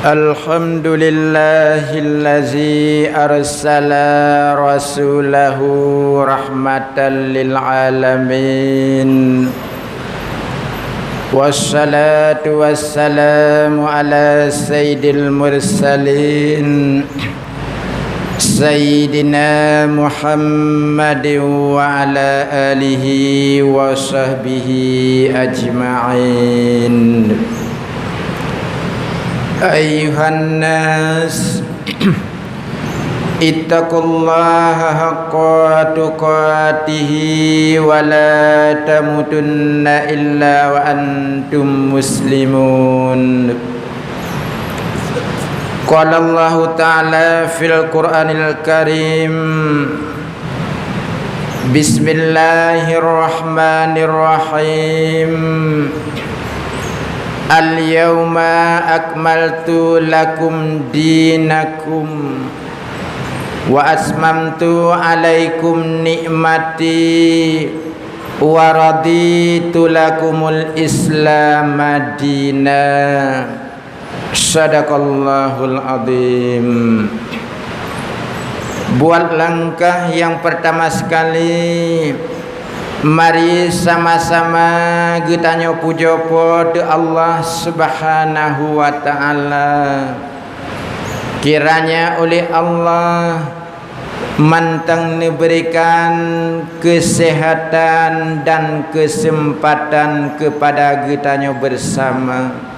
الحمد لله الذي أرسل رسوله رحمة للعالمين والصلاة والسلام على سيد المرسلين سيدنا محمد وعلى آله وصحبه أجمعين. أيها الناس اتقوا الله حق تقاته ولا تموتن إلا وأنتم مسلمون. قال الله تعالى في القرآن الكريم: بسم الله الرحمن الرحيم. اليوم أكملت لكم دينكم وأتممت عليكم نعمتي ورضيت لكم الإسلام دينا. Sadaqallahul azim. Buat langkah yang pertama sekali, mari sama-sama kita puja pada Allah Subhanahu wa taala. Kiranya oleh Allah mantang diberikan kesehatan dan kesempatan kepada kita bersama.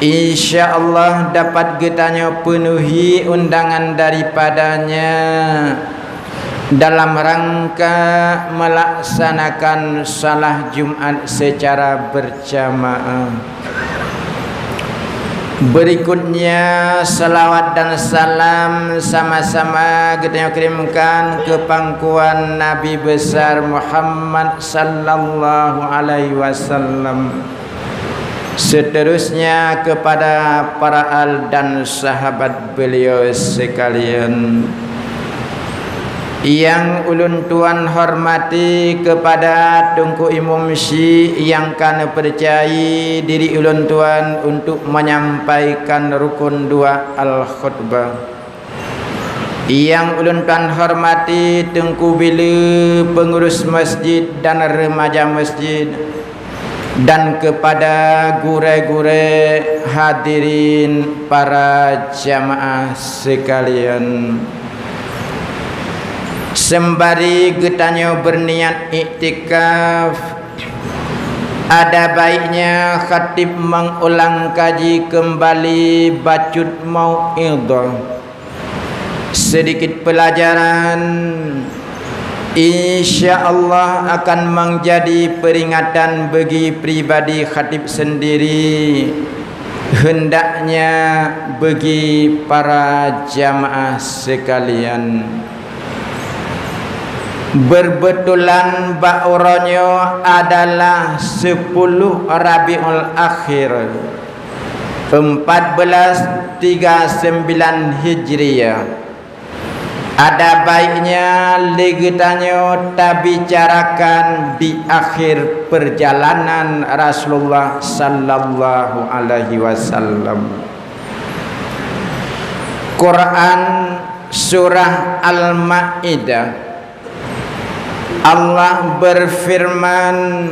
InsyaAllah dapat kita penuhi undangan daripadanya dalam rangka melaksanakan salat Jumat secara berjamaah. Berikutnya salawat dan salam sama-sama kita kirimkan ke pangkuan Nabi besar Muhammad sallallahu alaihi wasallam. Seterusnya kepada para al dan sahabat beliau sekalian. Yang ulun tuan hormati kepada Tunku Imam Syekh yang kana percayai diri ulun tuan untuk menyampaikan rukun 2 al-khutbah. Yang ulun tuan hormati Tunku Bila pengurus masjid dan remaja masjid, dan kepada gure-gure hadirin para jamaah sekalian. Sembari kita berniat iktikaf, ada baiknya khatib mengulang kaji kembali bacut mau'idhah, sedikit pelajaran. InsyaAllah akan menjadi peringatan bagi pribadi khatib sendiri, hendaknya bagi para jamaah sekalian. Berbetulan ba'uranyo adalah 10 Rabiul Akhir 1439 Hijriah. Ada baiknya legitanyo tak bicarakan di akhir perjalanan Rasulullah sallallahu alaihi wasallam. Quran surah Al-Maidah, Allah berfirman: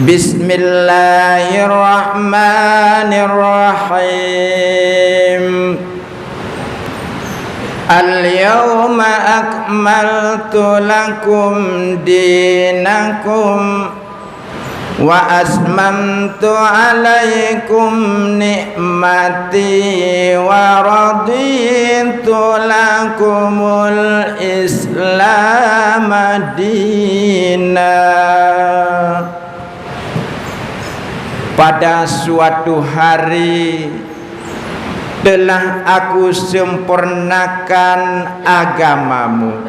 Bismillahirrahmanirrahim. Al-yawma akmaltu lakum dinakum wa asmamtu alaikum ni'mati wa raditu lakumul Islam dina. Pada suatu hari telah aku sempurnakan agamamu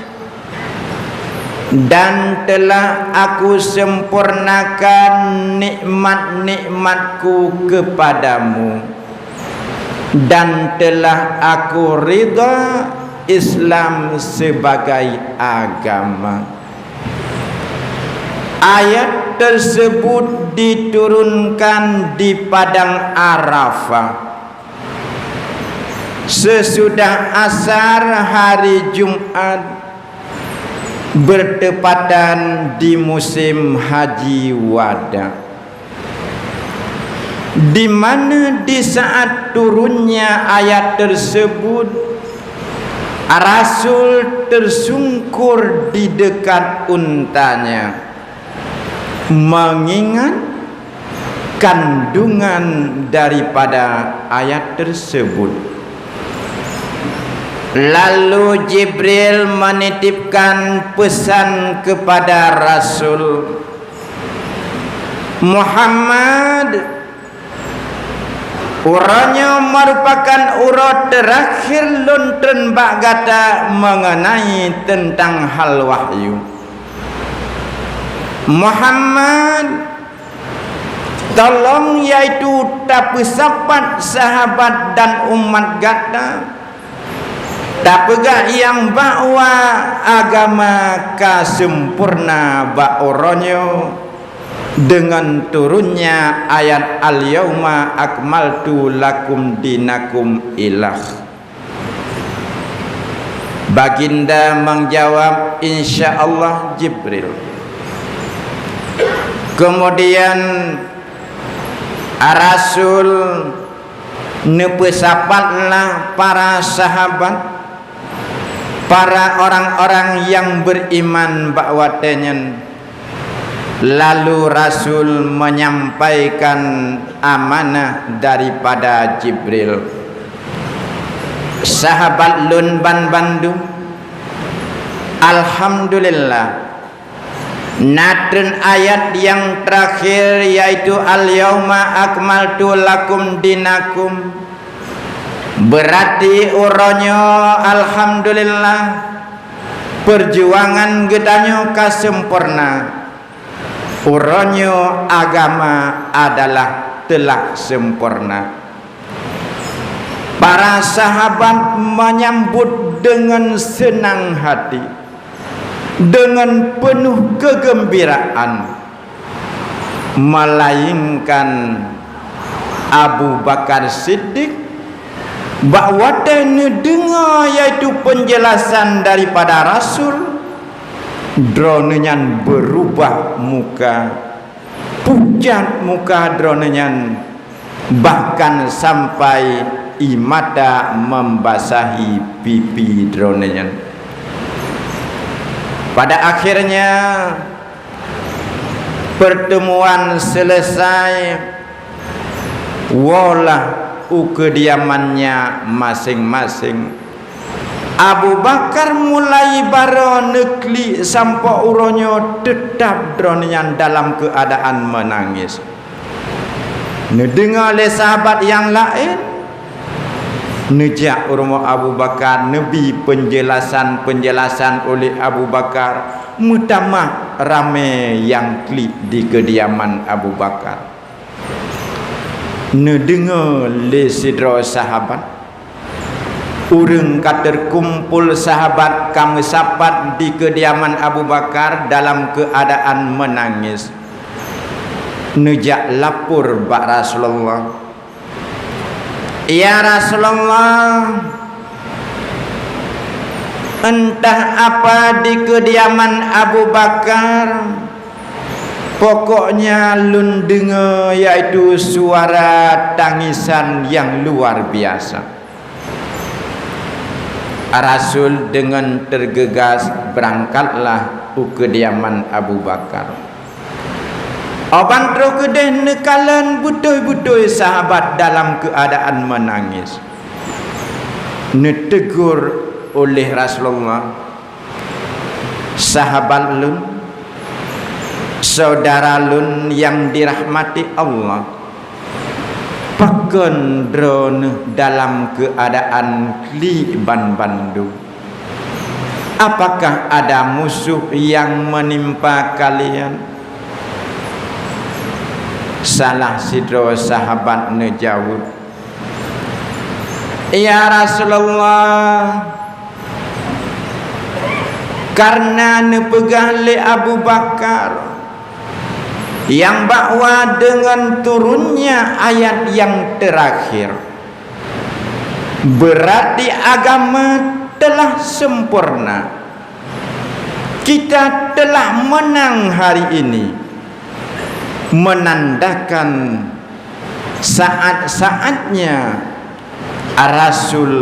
dan telah aku sempurnakan nikmat-nikmatku kepadamu dan telah aku ridha Islam sebagai agama. Ayat tersebut diturunkan di padang Arafah sesudah asar hari Jumat bertepatan di musim haji wada, di mana di saat turunnya ayat tersebut Rasul tersungkur di dekat untanya mengingat kandungan daripada ayat tersebut. Lalu Jibril menitipkan pesan kepada Rasul Muhammad, uranya merupakan urut terakhir lontren bagata mengenai tentang hal wahyu. Muhammad, tolong yaitu tapi sahabat dan umat gata tapegak yang bawa agama kasempurna ba'oronyo dengan turunnya ayat al-yauma akmaltu lakum dinakum ilah. Baginda menjawab, insyaallah Jibril. Kemudian Rasul nepesapatlah para sahabat, para orang-orang yang beriman bahwatanya. Lalu Rasul menyampaikan amanah daripada Jibril. Sahabat Lun Ban Bandung, alhamdulillah, natun ayat yang terakhir yaitu al-yauma akmaltu lakum dinakum, berarti uronyo alhamdulillah perjuangan gedanyo kasempurna. Uronyo agama adalah telah sempurna. Para sahabat menyambut dengan senang hati, dengan penuh kegembiraan, melainkan Abu Bakar Siddiq bahwa dia dengar yaitu penjelasan daripada Rasul, dronenyan berubah muka, pucat muka dronenyan, bahkan sampai imata membasahi pipi dronenyan. Pada akhirnya pertemuan selesai, walah kediamannya masing-masing. Abu Bakar mulai baro nekli sampai uronyo tetap dronenyan dalam keadaan menangis. Nedengar oleh sahabat yang lain, nejak urmo Abu Bakar, Nabi penjelasan oleh Abu Bakar, mutamah rame yang klik di kediaman Abu Bakar. Nedengar oleh sidra sahabat, urang kata kumpul sahabat kami sapat di kediaman Abu Bakar dalam keadaan menangis. Nejak lapor bak Rasulullah, ya Rasulullah, entah apa di kediaman Abu Bakar, pokoknya lun dengar yaitu suara tangisan yang luar biasa. Rasul dengan tergegas berangkatlah ke kediaman Abu Bakar. Oban tro kedeh nekalan butuh-butuh sahabat dalam keadaan menangis. Netegur oleh Rasulullah, sahabat lun, saudara lun yang dirahmati Allah, paken drone dalam keadaan kliban bandu. Apakah ada musuh yang menimpa kalian? Salah sidro sahabat nejawab, ya Rasulullah, karena nepegah le Abu Bakar yang bahwa dengan turunnya ayat yang terakhir berarti agama telah sempurna. Kita telah menang hari ini, menandakan saat-saatnya Rasul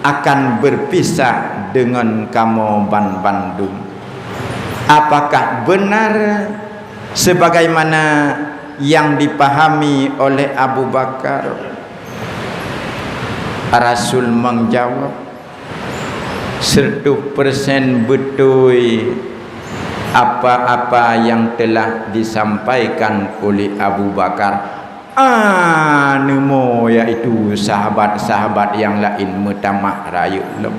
akan berpisah dengan kamu Bandung. Apakah benar sebagaimana yang dipahami oleh Abu Bakar? Rasul menjawab, 100% betul apa-apa yang telah disampaikan oleh Abu Bakar. Nemo yaitu sahabat-sahabat yang lain mutamak raya lem.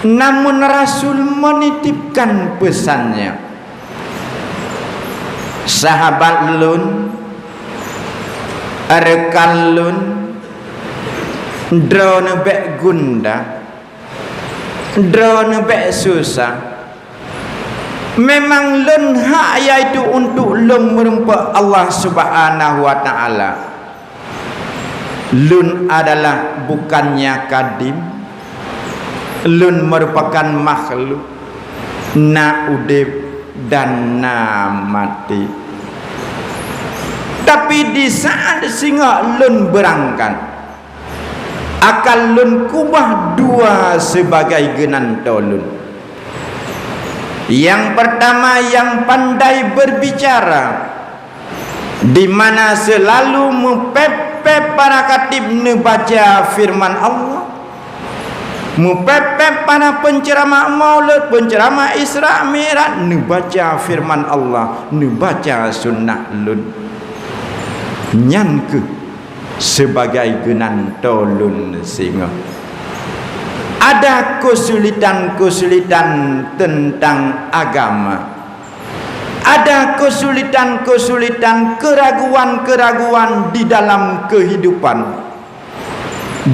Namun Rasul menitipkan pesannya, sahabat lun, rekan lun, drone bek gunda, drone bek susah. Memang lun hak iaitu untuk lun merempat Allah Subhanahu wa taala. Lun adalah bukannya kadim. Lun merupakan makhluk na udip dan na mati. Tapi di saat singa lun berangkat, akan lun kubah dua sebagai genanto lun. Yang pertama yang pandai berbicara, di mana selalu mepepet para katib membaca firman Allah, mepepet para penceramah maulid, penceramah Isra Mi'raj membaca firman Allah, membaca sunnah lun. Nyanke sebagai genanto lun singa. Ada kesulitan-kesulitan tentang agama, ada kesulitan-kesulitan, keraguan-keraguan di dalam kehidupan.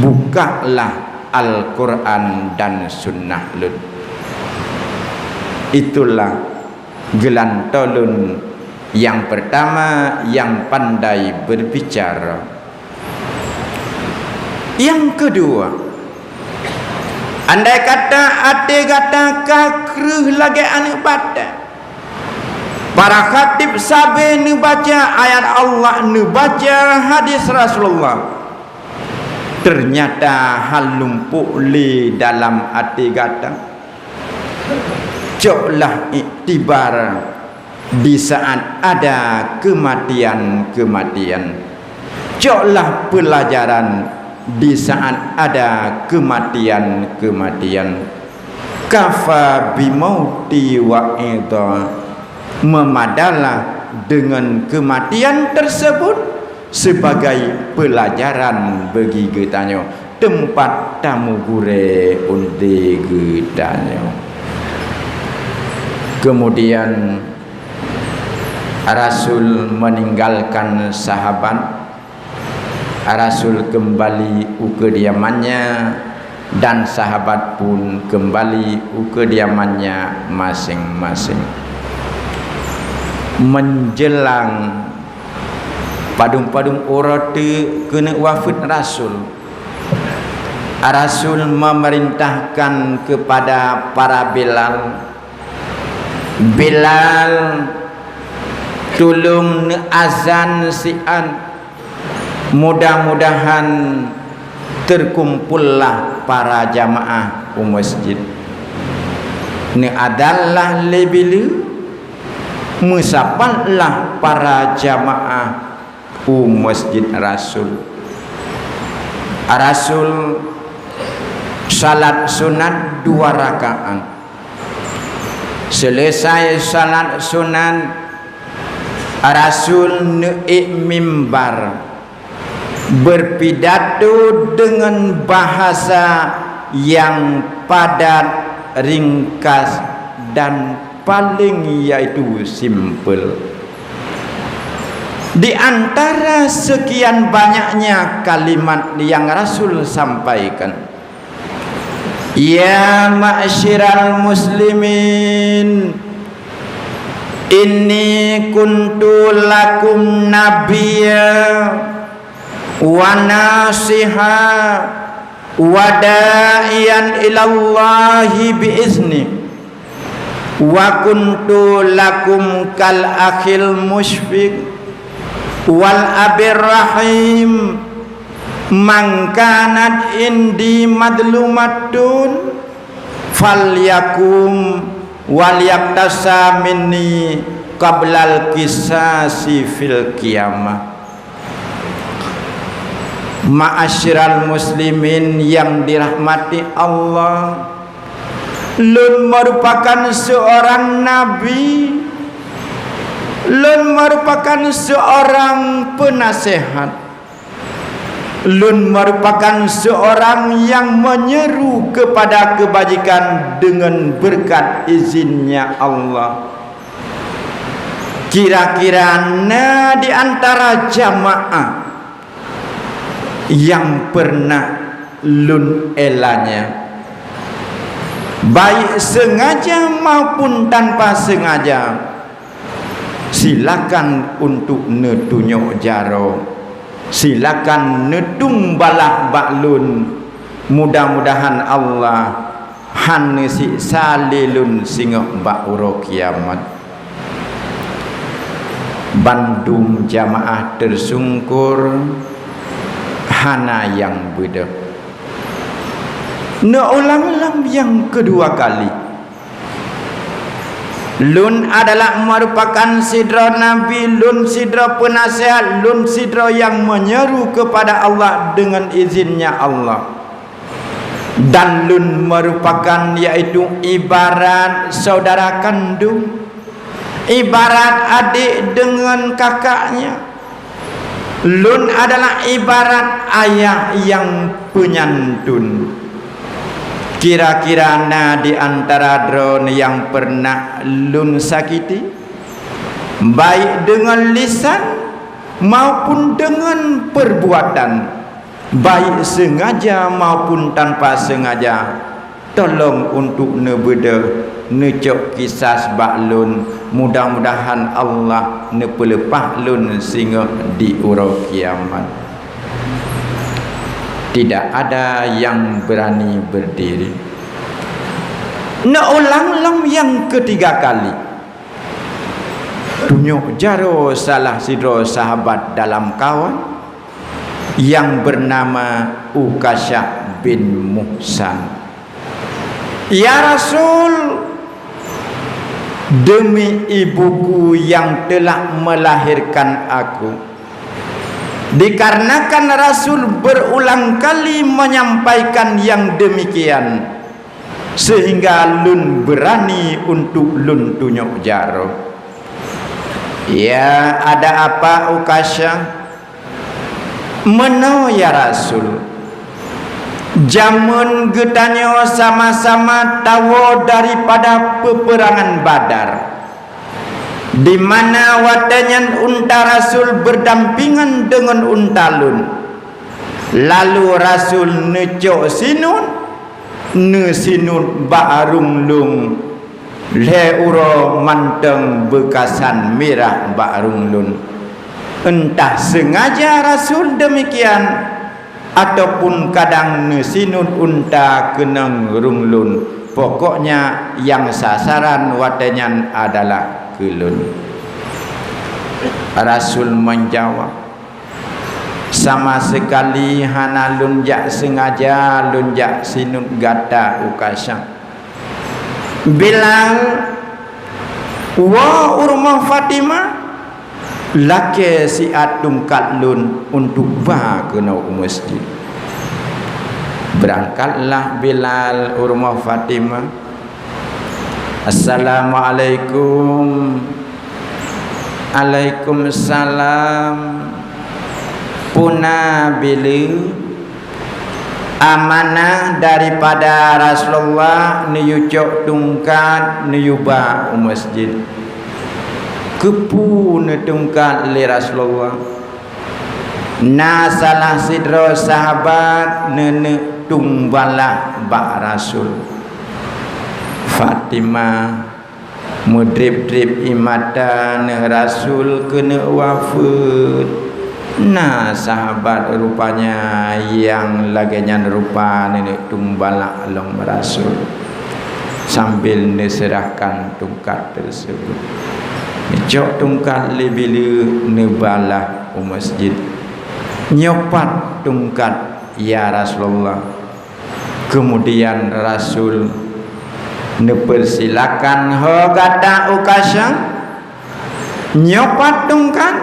Bukalah Al-Quran dan Sunnah lun. Itulah gelantolun yang pertama yang pandai berbicara. Yang kedua, andai kata ate kata kakruh lagi anak badan, para khatib sabe ni baca ayat Allah, ni baca hadis Rasulullah, ternyata hal lumpuk li dalam ate kata, coklah iktibar di saat ada kematian-kematian, coklah pelajaran di saat ada kematian-kematian. Kafa bimauti wa idha, memadalah dengan kematian tersebut sebagai pelajaran bagi kita, tempat tamu gure undi kita. Kemudian Rasul meninggalkan sahabat. Rasul kembali ke kediamannya dan sahabat pun kembali ke kediamannya masing-masing. Menjelang padung-padung orate kena wafat Rasul, Rasul memerintahkan kepada para Bilal, tolong azan si'an. Mudah-mudahan terkumpullah para jamaah masjid. Ini adalah lebih musafahlah para jamaah masjid Rasul. Rasul salat sunat 2 rakaat. Selesai salat sunat, Rasul naik mimbar, berpidato dengan bahasa yang padat, ringkas dan paling yaitu simple. Di antara sekian banyaknya kalimat yang Rasul sampaikan, ya ma'syiral muslimin, inni kuntu lakum nabiyya wa nasiha wa da'iyan ilallahi biizni wa kuntu lakum kal akhil musyfiq wal abir rahim man kanat indi madlumatun falyakum wal yaktasa minni qablal qisasi fil qiyamah. Ma'asyiral muslimin yang dirahmati Allah, lun merupakan seorang nabi, lun merupakan seorang penasehat, lun merupakan seorang yang menyeru kepada kebajikan dengan berkat izinnya Allah. Kira-kira di antara jamaah yang pernah lun elanya, baik sengaja maupun tanpa sengaja, silakan untuk netunjuk jaro, silakan netung balak baklun. Mudah-mudahan Allah hanesi salilun singok bak uro kiamat. Bandung jamaah tersungkur hana yang beda. Ulang-ulang yang kedua kali, lun adalah merupakan sidra nabi, lun sidra penasihat, lun sidra yang menyeru kepada Allah dengan izinnya Allah. Dan lun merupakan yaitu ibarat saudara kandung, ibarat adik dengan kakaknya. Lun adalah ibarat ayah yang penyantun. Kira-kira di antara drone yang pernah lun sakiti, baik dengan lisan maupun dengan perbuatan, baik sengaja maupun tanpa sengaja, tolong untuk nebeda necok kisah baklun. Mudah-mudahan Allah nepelepah lun sehingga di urau kiamat. Tidak ada yang berani berdiri. Ulang-ulang yang ketiga kali, tunjuk jaro salah sidro sahabat dalam kawan yang bernama Ukasyah bin Muhsan. Ya Rasul, demi ibuku yang telah melahirkan aku, dikarenakan Rasul berulang kali menyampaikan yang demikian, sehingga lun berani untuk lun tunjuk jaro. Ya, ada apa Ukasyah? Meno ya Rasul, jamun getanya sama-sama tahu daripada peperangan Badar, di mana wadanyan unta Rasul berdampingan dengan unta lun. Lalu Rasul necok sinun, ne sinun ba'arung lung, le uro manteng bekasan merah ba'arung lun. Entah sengaja Rasul demikian, ataupun kadang nesinun unta kenang runglun. Pokoknya yang sasaran wadanyan adalah kelun. Rasul menjawab, sama sekali hana lunjak sengaja, lunjak sinun gata Ukasyah. Bilal wa urmah Fatimah laki si atung katlun untuk ba kena masjid. Berangkatlah Bilal rumah Fatimah. Assalamualaikum. Waalaikumsalam. Puna bila amanah daripada Rasulullah niyucok tungkat niyuba masjid. Kepu netungkat li Rasulullah. Na salah sidro sahabat nenek tungbalah bak Rasul. Fatimah mudrip-drip imatan Rasul kena wafat. Nah sahabat rupanya yang laganya rupa nenek tumbalak long Rasul sambil diserahkan tungkat tersebut. Jok tungkat bila nebalah masjid nyopat tungkat ya Rasulullah. Kemudian Rasul nepersilakan ho kata ukasya nyopat tungkat,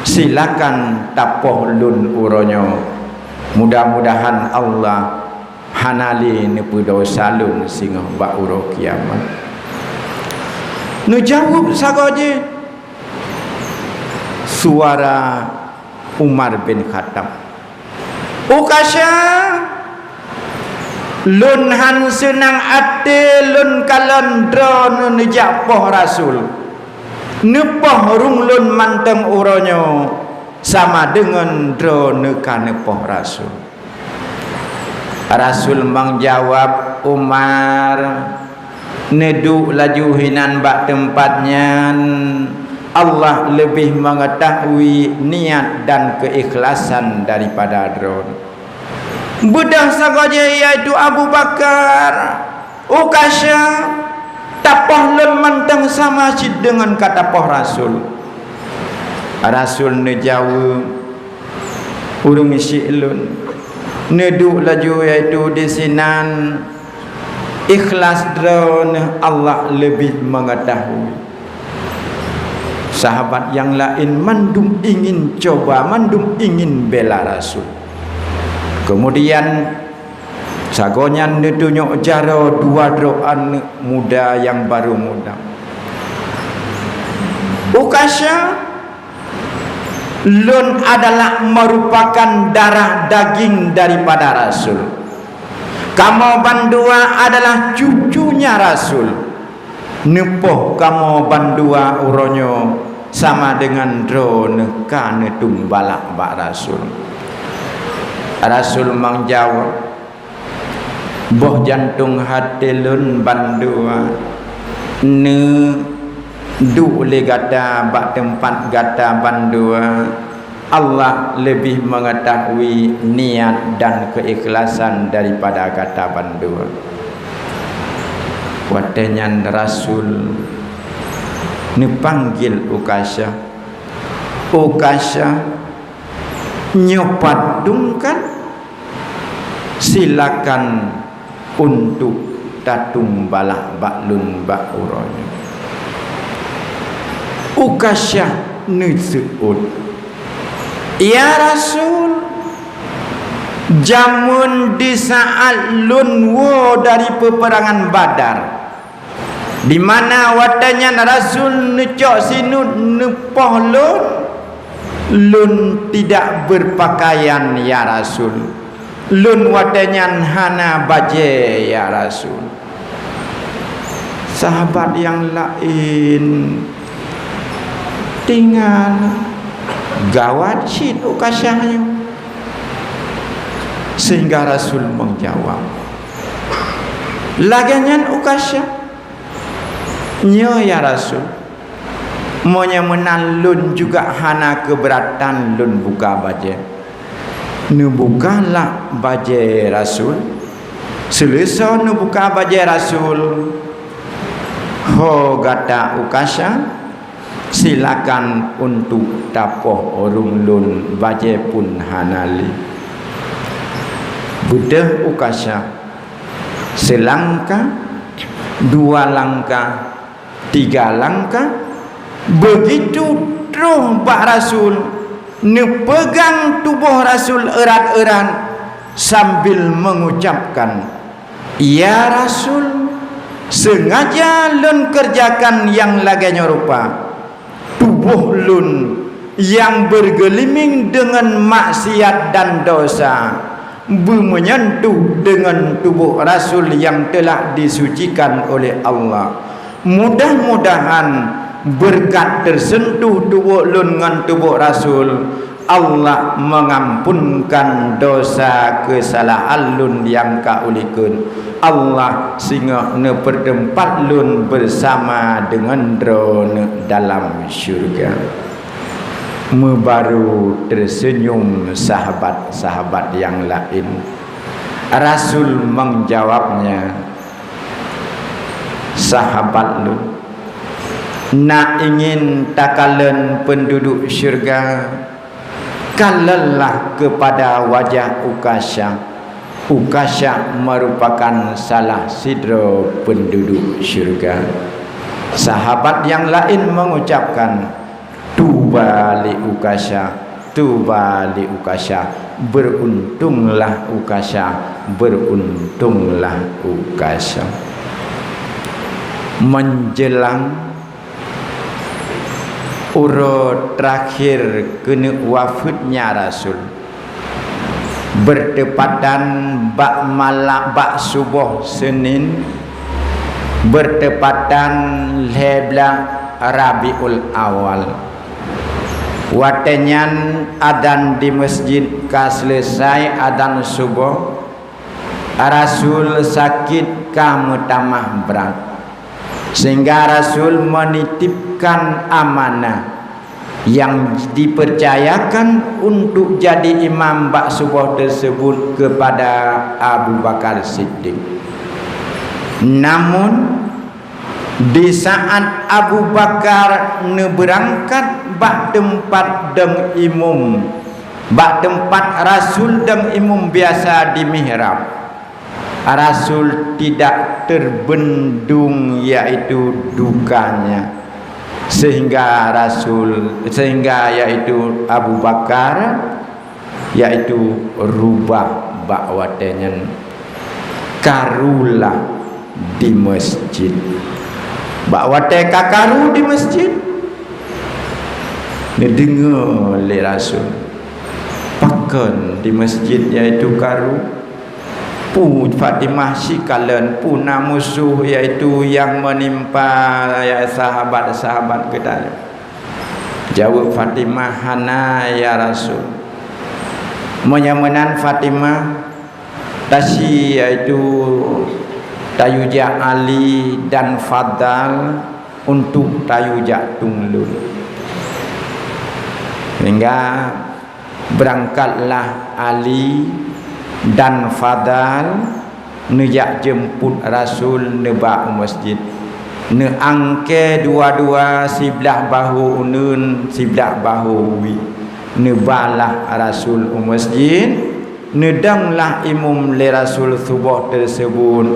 silakan tapoh lun uronyo. Mudah-mudahan Allah hanali nepu dosa lun singa ba uro kiamat. Nu jawab sagoje suara Umar bin Khattab. Ukasya lun han senang ate lun kalon dron nejak poh Rasul. Nepoh runglun mantem uronyo sama dengan drone kanepoh Rasul. Rasul mengjawab, Umar neduk laju hinan bak tempatnya. Allah lebih mengetahui niat dan keikhlasan daripada drone. Bedah sahaja iaitu Abu Bakar Ukasya tapoh lun manteng sama cid dengan kata poh Rasul. Rasul nejawab urung isi lun neduk laju iaitu di sinan ikhlas drone Allah lebih mengetahui. Sahabat yang lain mandum ingin coba, mandum ingin bela Rasul. Kemudian sagonya ditunjuk jaro dua droan muda yang baru muda. Ukasya lun adalah merupakan darah daging daripada Rasul. Kamu bandua adalah cucunya Rasul. Nepoh kamu bandua uronyo sama dengan drone kane tumbalak bak Rasul. Rasul mengjawab, boh jantung hati lun bandua ne duk le gata bak tempat gata bandua. Allah lebih mengetahui niat dan keikhlasan daripada gata bandua. Watenyan Rasul ni panggil Ukasya. Ukasya nyopat dungkan, silakan untuk tatung balak baklun bak uronyo. Ukasya nisuut, ya Rasul, jamun di saat lun wo dari peperangan Badar, di mana watanya Rasul necok sinut nepoh lun tidak berpakaian ya Rasul. Lun watanya hana baje ya Rasul. Sahabat yang lain tinggal gawat cid Ukasyahnya, sehingga Rasul menjawab, laganyan Ukasyah nyo ya Rasul, monya menan lun juga hana keberatan lun buka baje. Nu bukalah baje Rasul. Selesa nu buka baje Rasul, ho gata Ukasya, silakan untuk tapoh orang lun baje pun hanali. Buddha Ukasya selangkah, dua langkah, tiga langkah, begitu terus bak Rasul nepegang tubuh Rasul erat-erat sambil mengucapkan, ya Rasul, sengaja lun kerjakan yang laganya rupa tubuh lun yang bergeliming dengan maksiat dan dosa menyentuh dengan tubuh Rasul yang telah disucikan oleh Allah. Mudah-mudahan berkat tersentuh tubuh lun dengan tubuh Rasul, Allah mengampunkan dosa kesalahan lun yang kaulikeun. Allah singa ne bertempat lun bersama dengan drone dalam syurga. Baru tersenyum sahabat-sahabat yang lain. Rasul menjawabnya, sahabat lu nak ingin takalan penduduk syurga, kalalah kepada wajah Ukasha. Ukasha merupakan salah sidra penduduk syurga. Sahabat yang lain mengucapkan, tuba li Ukasha, tuba li Ukasha, beruntunglah Ukasha, beruntunglah Ukasha. Menjelang urut terakhir kena wafatnya Rasul, bertepatan bak subuh Senin, bertepatan lebla Rabiul Awal. Watenyan adan di masjid ka selesai adan subuh, Rasul sakit ka mutamah berat, sehingga Rasul menitipkan amanah yang dipercayakan untuk jadi imam bak subuh tersebut kepada Abu Bakar Siddiq. Namun di saat Abu Bakar berangkat bak tempat dem imum, bak tempat Rasul dem imum biasa di mihrab, Rasul tidak terbendung yaitu dukanya, sehingga yaitu Abu Bakar yaitu rubah bakwatenya karulah di masjid. Bakwate kakaru di masjid, ni dengar oleh Rasul pakan di masjid yaitu karu. Pu Fatimah sikalan puna musuh yaitu yang menimpa ya sahabat-sahabat kita. Jawab Fatimah, hana ya Rasul. Menyamanan Fatimah tasi yaitu tayuja Ali dan Fadal untuk tayuja tunglun. Hingga berangkatlah Ali dan Fadal nejak jemput Rasul nebak masjid. Ne angke dua-dua sebelah bahu unun sebelah bahu wi. Nebalah Rasul masjid, nedanglah imam le Rasul subuh tersebut,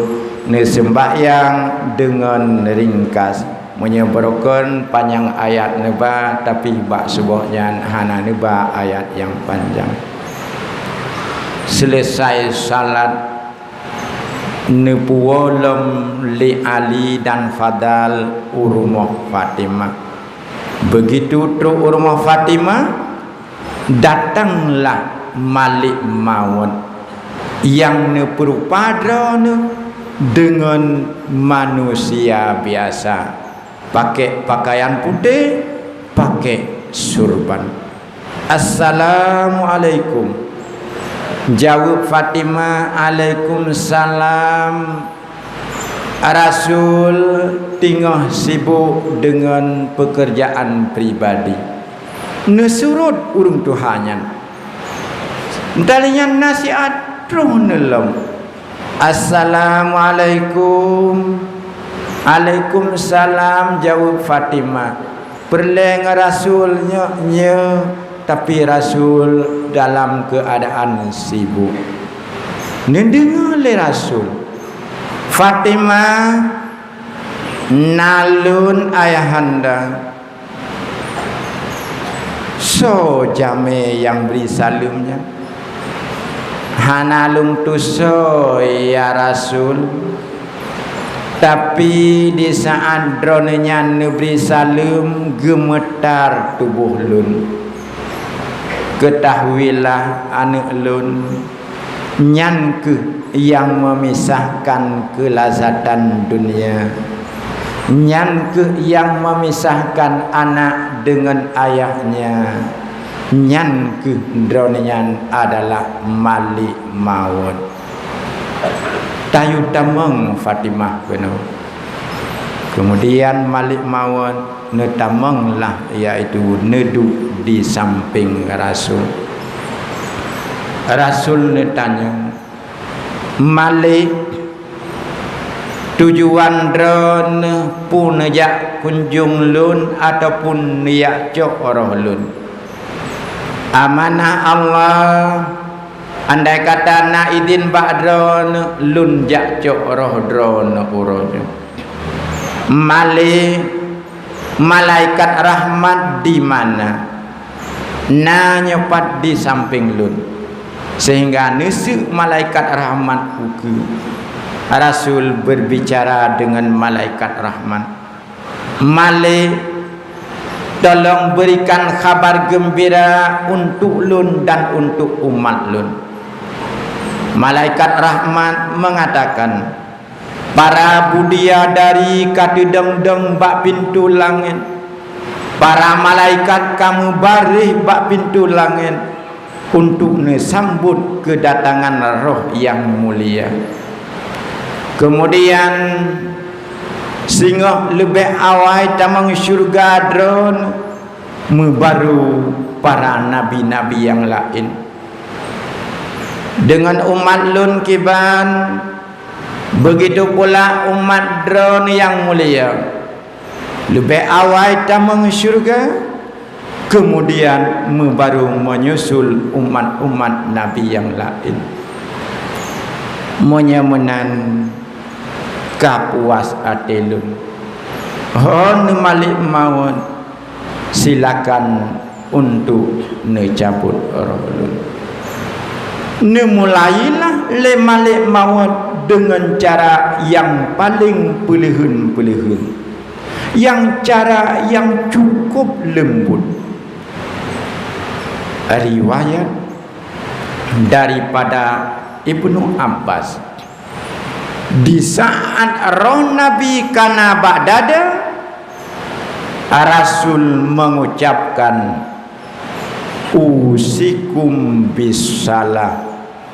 ne sembahyang dengan ringkas, menyebutkan panjang ayat neba tapi bak subuhnya hana neba ayat yang panjang. Selesai salat nepuolem li Ali dan Fadal urumah Fatimah. Begitu terus urumah Fatimah, datanglah Malik Maut yang neperupada dengan manusia biasa, pakai pakaian putih, pakai surban. Assalamualaikum. Jawab Fatimah, Waalaikumsalam. Rasul tinggal sibuk dengan pekerjaan pribadi. Nesurut urung Tuhannya. Dalian nasihat rohnelom. Assalamualaikum. Waalaikumsalam, jawab Fatimah. Perleng Rasulnya tapi Rasul dalam keadaan sibuk. Nendengar oleh Rasul. Fatimah, nalun ayahanda. So jame yang beri salamnya. Hanalung tuso ya Rasul. Tapi di saat dronenya neberi salam, gemetar tubuh lun. Ketahuilah anak lun, nyanke yang memisahkan kelazatan dunia, nyanke yang memisahkan anak dengan ayahnya, nyan ke dronian adalah malik maut tayu tamang Fatimah kena. Kemudian malik maut netamang lah, iaitu neduk di samping Rasul. Rasul netanya malik tujuan drone pun jak kunjung lun ataupun yak cok roh lun. Amanah Allah, andai kata nak izin bak drone lun jak cok roh drone uronya. Malik malaikat rahmat di mana? Nyepat di samping lun. Sehingga nesuk malaikat rahmat uku. Rasul berbicara dengan malaikat rahmat. Malik, tolong berikan kabar gembira untuk lun dan untuk umat lun. Malaikat rahmat mengatakan, para budia dari kati deng-deng bak pintu langit. Para malaikat kamu barih bak pintu langit untuk sambut kedatangan roh yang mulia. Kemudian singoh lebih awal tamang syurga drone membaru para nabi-nabi yang lain. Dengan umat lun kiban, begitu pula umat drone yang mulia. Lebih awal tamang syurga, kemudian baru menyusul umat-umat nabi yang lain. Menyemenan kapuas atelun. Hon malik maut, silakan untuk necabut rohlun. Mulailah le malik maut dengan cara yang paling pelihun-pelihun, yang cara yang cukup lembut. Riwayat daripada Ibnu Abbas, di saat roh Nabi kana ba'dada, Rasul mengucapkan usikum bisalah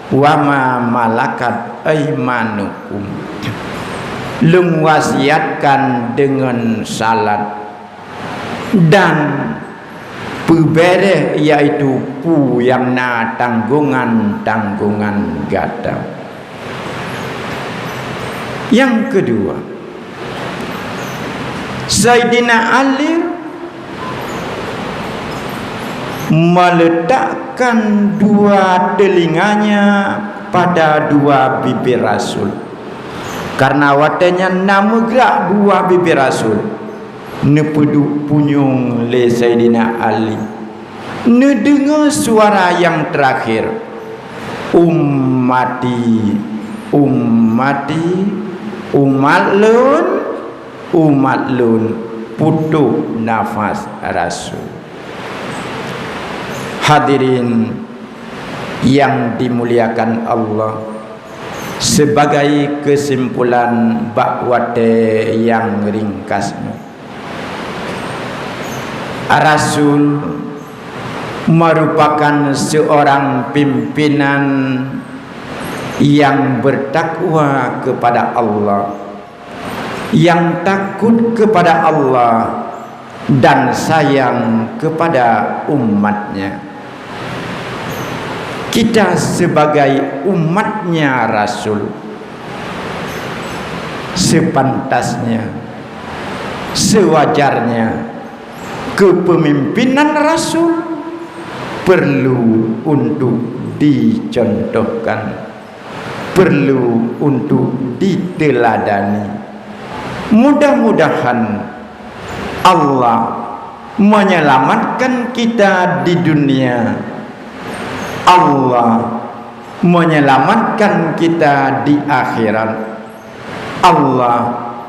wa ma malakat aimanukum. Lung wasiatkan dengan salat dan pembere, iaitu pu yang na tanggungan-tanggungan gada. Yang kedua, Sayyidina Ali meletakkan dua telinganya pada dua bibir Rasul, karena watanya nama gerak dua bibir Rasul. Nepeduk punyung le Sayyidina Ali, dengar suara yang terakhir, ummati ummati, umat lun, putus nafas Rasul. Hadirin yang dimuliakan Allah, sebagai kesimpulan bakwate yang ringkasnya, Rasul merupakan seorang pimpinan yang bertakwa kepada Allah, yang takut kepada Allah dan sayang kepada umatnya. Kita sebagai umatnya Rasul sepantasnya, sewajarnya, kepemimpinan Rasul perlu untuk dicontohkan, perlu untuk diteladani. Mudah-mudahan Allah menyelamatkan kita di dunia, Allah menyelamatkan kita di akhirat, Allah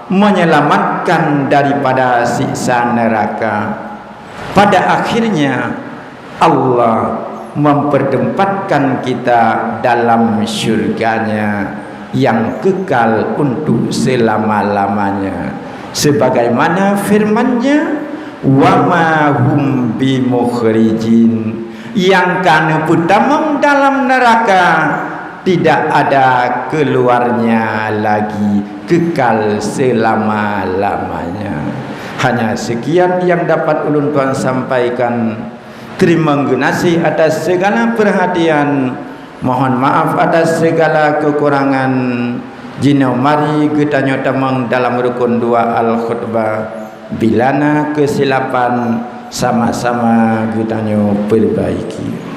menyelamatkan daripada siksa neraka. Pada akhirnya Allah mempertempatkan kita dalam syurganya yang kekal untuk selama-lamanya, sebagaimana firman-Nya, wa ma hum bimukhrijin yang kana putamang dalam neraka tidak ada keluarnya lagi, kekal selama-lamanya. Hanya sekian yang dapat ulun tuan sampaikan. Terima kasih atas segala perhatian. Mohon maaf atas segala kekurangan. Jina mari kita nyotamang dalam rukun 2 al-khutbah. Bilana kesilapan sama-sama kita perbaiki.